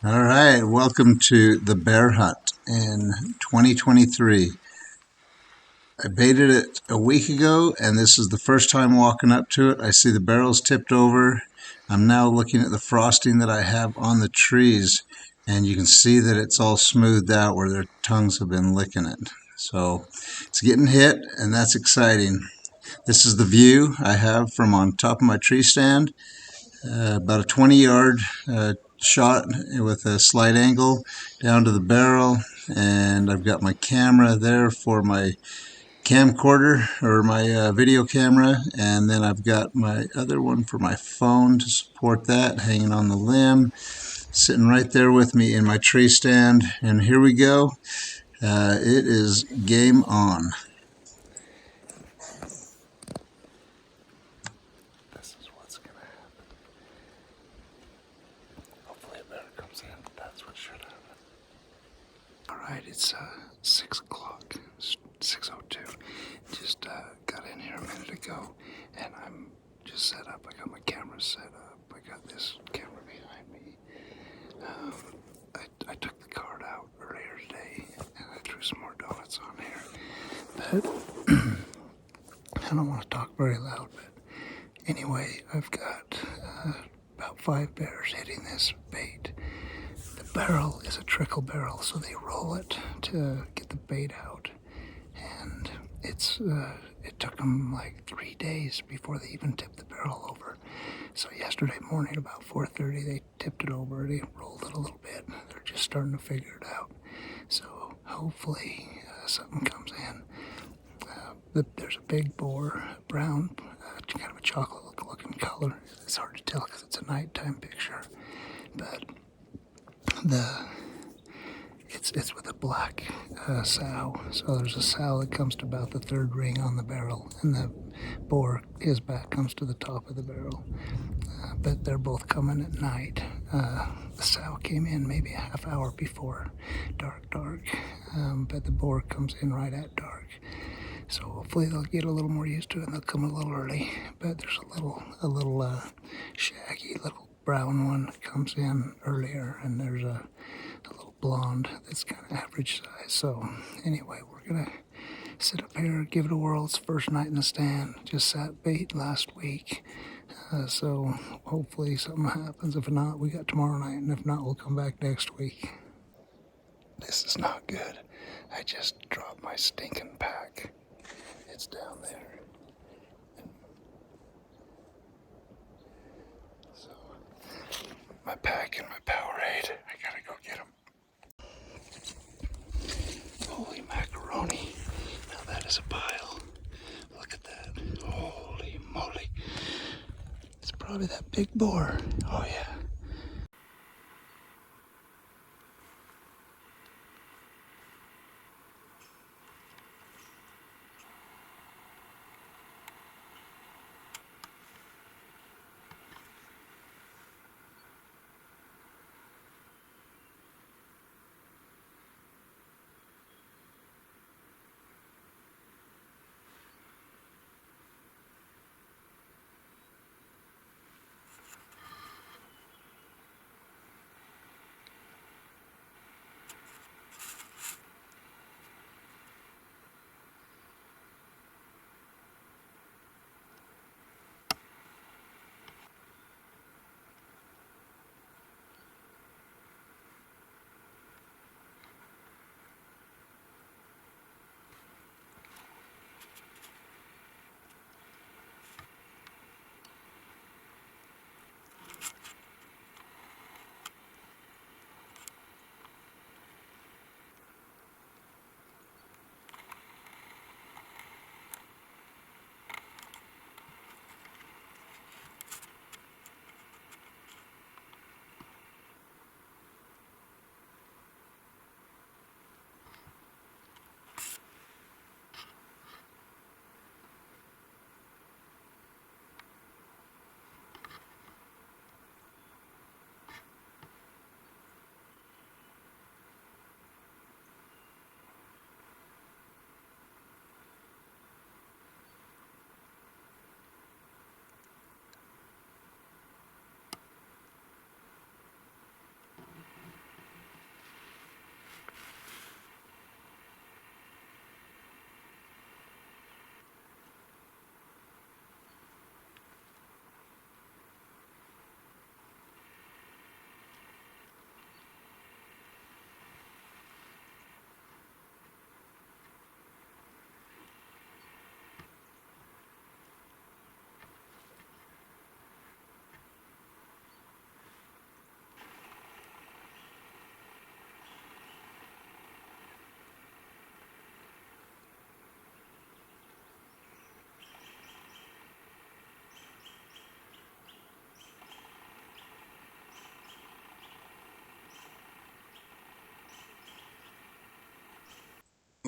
All right, welcome to the bear hunt in 2023. I baited it a week ago, and this is the first time walking up to it. I see the barrels tipped over. I'm now looking at the frosting that I have on the trees, and you can see that it's all smoothed out where their tongues have been licking it. So it's getting hit, and that's exciting. This is the view I have from on top of my tree stand. About a 20-yard shot with a slight angle down to the barrel, and I've got my camera there for my camcorder or my video camera, and then I've got my other one for my phone to support that hanging on the limb, sitting right there with me in my tree stand. And here we go. It is game on. This is what's gonna happen. Hopefully a bear comes in. That's what should happen. Alright, it's 6 o'clock. 6:02. Just got in here a minute ago, and I'm just set up. I got my camera set up. I got this camera behind me. I took the card out earlier today, and I threw some more donuts on here. But I don't want to talk very loud, but anyway, I've got about 5 bears hitting this bait. The barrel is a trickle barrel, so they roll it to get the bait out, and it took them like 3 days before they even tipped the barrel over. So yesterday morning about 4:30 they tipped it over. They rolled it a little bit. They're just starting to figure it out. So hopefully something comes in. There's a big boar, brown, kind of a chocolate looking color. It's hard to tell because it's a nighttime picture, but it's with a black sow. So there's a sow that comes to about the third ring on the barrel, and the boar, his back comes to the top of the barrel. But they're both coming at night. The sow came in maybe a half hour before dark, but the boar comes in right at dark. So hopefully they'll get a little more used to it and they'll come a little early. But there's a little shaggy little brown one that comes in earlier, and there's a little blonde that's kind of average size. So anyway, we're gonna sit up here, give it a whirl. It's first night in the stand. Just sat bait last week. So hopefully something happens. If not, we got tomorrow night, and if not, we'll come back next week. This is not good. I just dropped my stinking pack. It's down there. So, my pack and my Powerade. I gotta go get them. Holy macaroni. Now that is a pile. Look at that. Holy moly. It's probably that big boar. Oh yeah.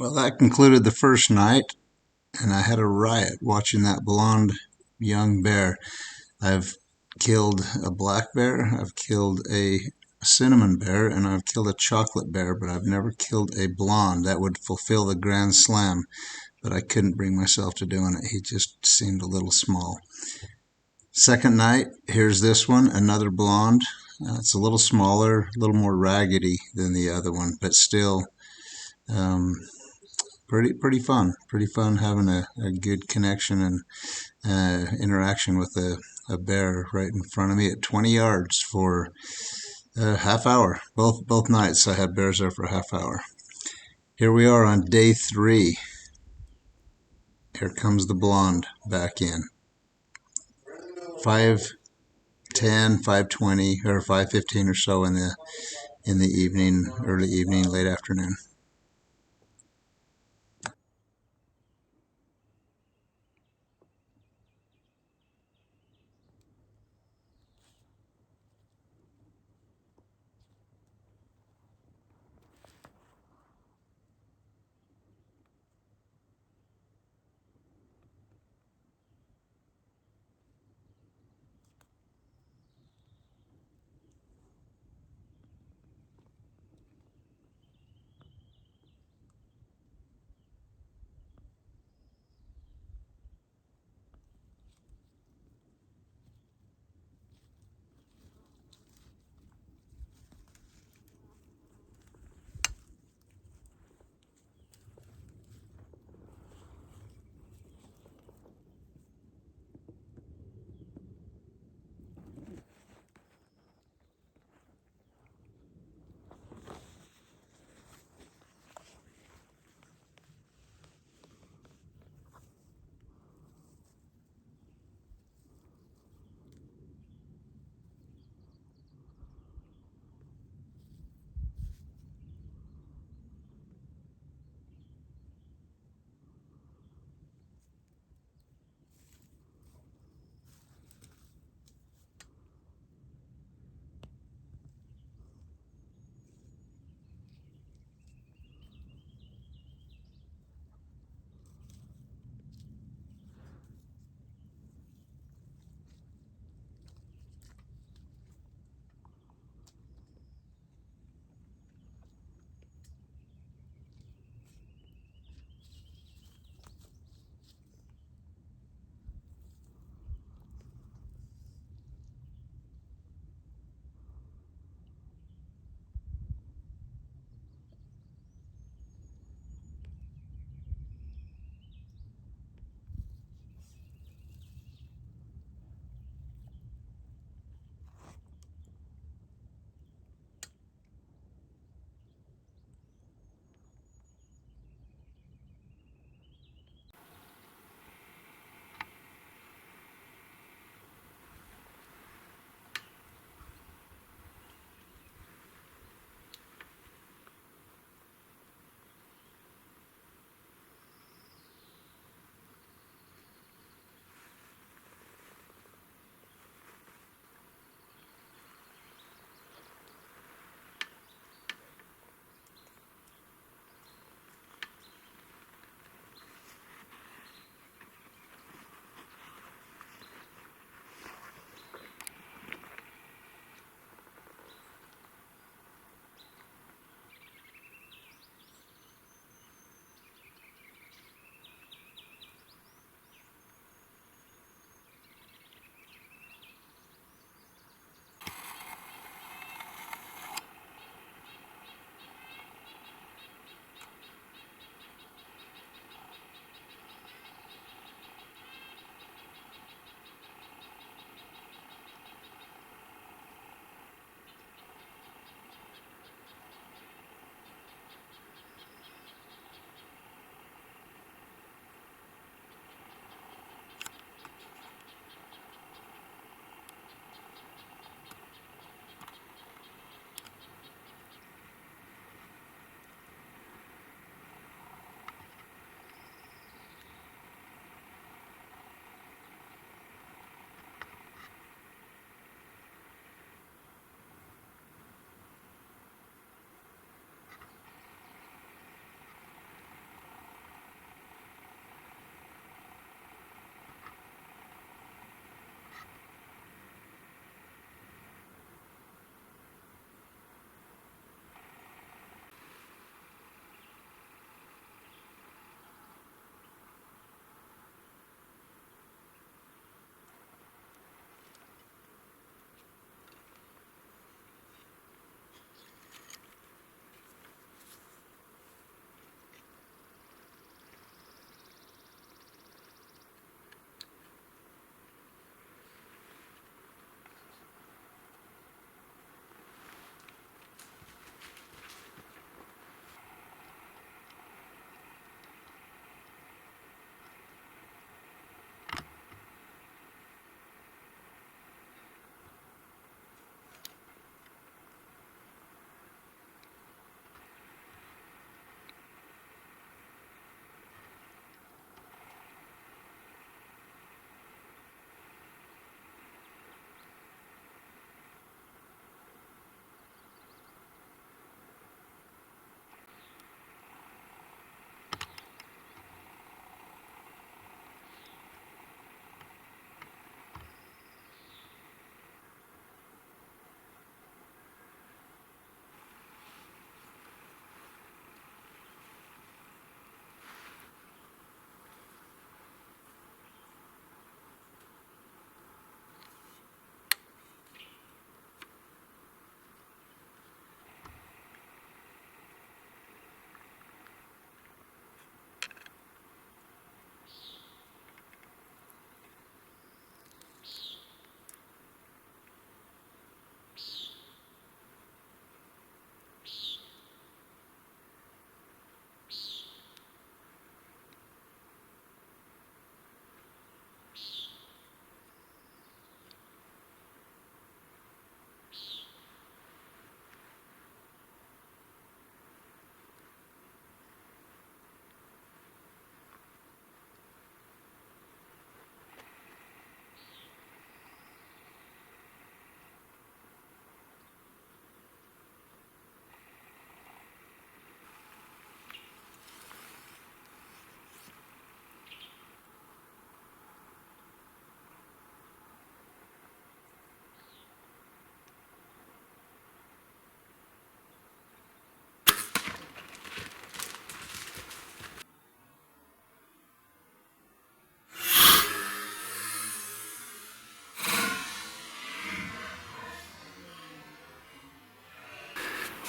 Well, that concluded the first night, and I had a riot watching that blonde young bear. I've killed a black bear, I've killed a cinnamon bear, and I've killed a chocolate bear, but I've never killed a blonde. That would fulfill the grand slam, but I couldn't bring myself to doing it. He just seemed a little small. Second night, here's this one, another blonde. It's a little smaller, a little more raggedy than the other one, but still um, pretty fun. Pretty fun having a good connection and interaction with a bear right in front of me at 20 yards for a half hour. Both nights I had bears there for a half hour. Here we are on day 3. Here comes the blonde back in. 5:10, 5:20, or 5:15 or so in the evening, early evening, late afternoon.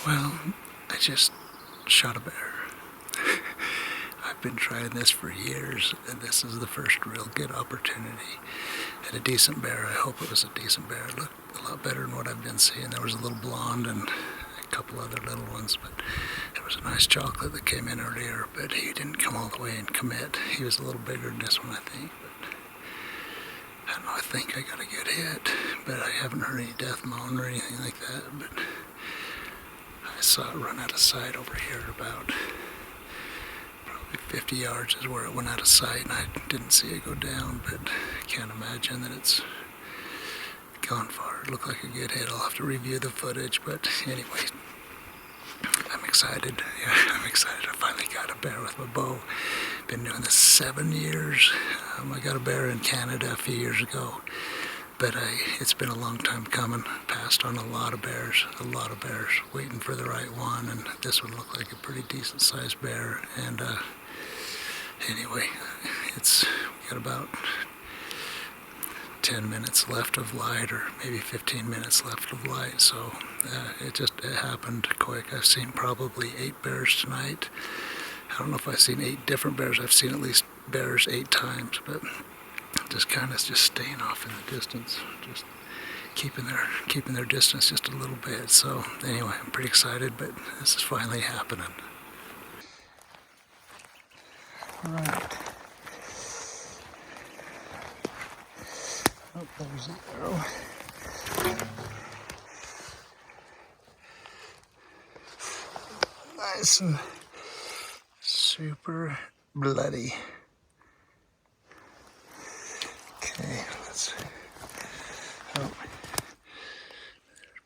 Well, I just shot a bear. I've been trying this for years, and this is the first real good opportunity at a decent bear. I hope it was a decent bear. It looked a lot better than what I've been seeing. There was a little blonde and a couple other little ones, but there was a nice chocolate that came in earlier, but he didn't come all the way and commit. He was a little bigger than this one, I think. But I don't know, I think I got a good hit, but I haven't heard any death moan or anything like that. But I saw it run out of sight over here at about probably 50 yards is where it went out of sight, and I didn't see it go down, but I can't imagine that it's gone far. It looked like a good hit. I'll have to review the footage, but anyway, I'm excited. Yeah, I'm excited. I finally got a bear with my bow. Been doing this 7 years. I got a bear in Canada a few years ago, but it's been a long time coming. Passed on a lot of bears, waiting for the right one, and this one looked like a pretty decent sized bear. And anyway, we got about 10 minutes left of light, or maybe 15 minutes left of light, so it happened quick. I've seen probably 8 bears tonight. I don't know if I've seen 8 different bears. I've seen at least bears 8 times, but just kind of just staying off in the distance, just keeping their distance just a little bit. So anyway, I'm pretty excited, but this is finally happening. All right. Oh, there's the arrow. Nice and super bloody. Okay, there's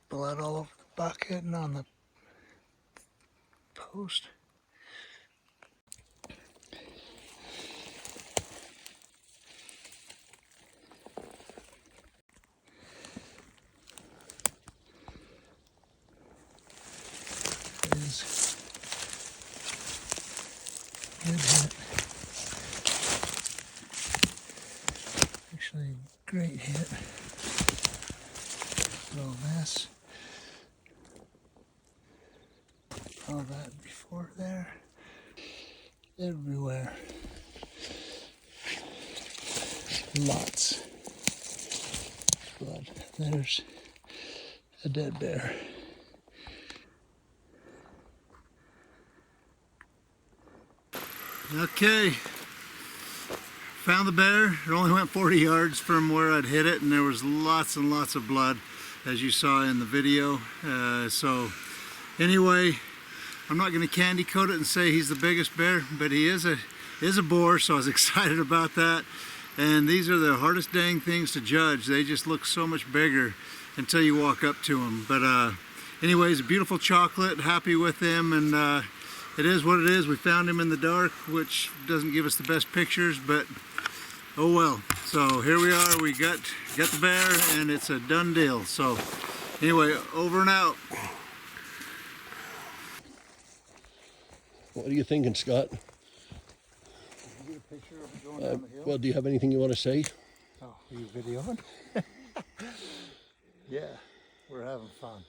blood all over the bucket and on the post. Is good hit. Actually, great hit. All this, all that before there, everywhere. Lots of blood. There's a dead bear. Okay, found the bear. It only went 40 yards from where I'd hit it, and there was lots and lots of blood, as you saw in the video. So anyway, I'm not going to candy coat it and say he's the biggest bear, but he is a boar, so I was excited about that. And these are the hardest dang things to judge. They just look so much bigger until you walk up to them. But anyways, a beautiful chocolate, happy with him, and it is what it is. We found him in the dark, which doesn't give us the best pictures, but oh well. So here we are, we got the bear, and it's a done deal. So anyway, over and out. What are you thinking, Scott? Did you get a picture of it going down the hill? Well, do you have anything you want to say? Oh, are you videoing? Yeah, we're having fun.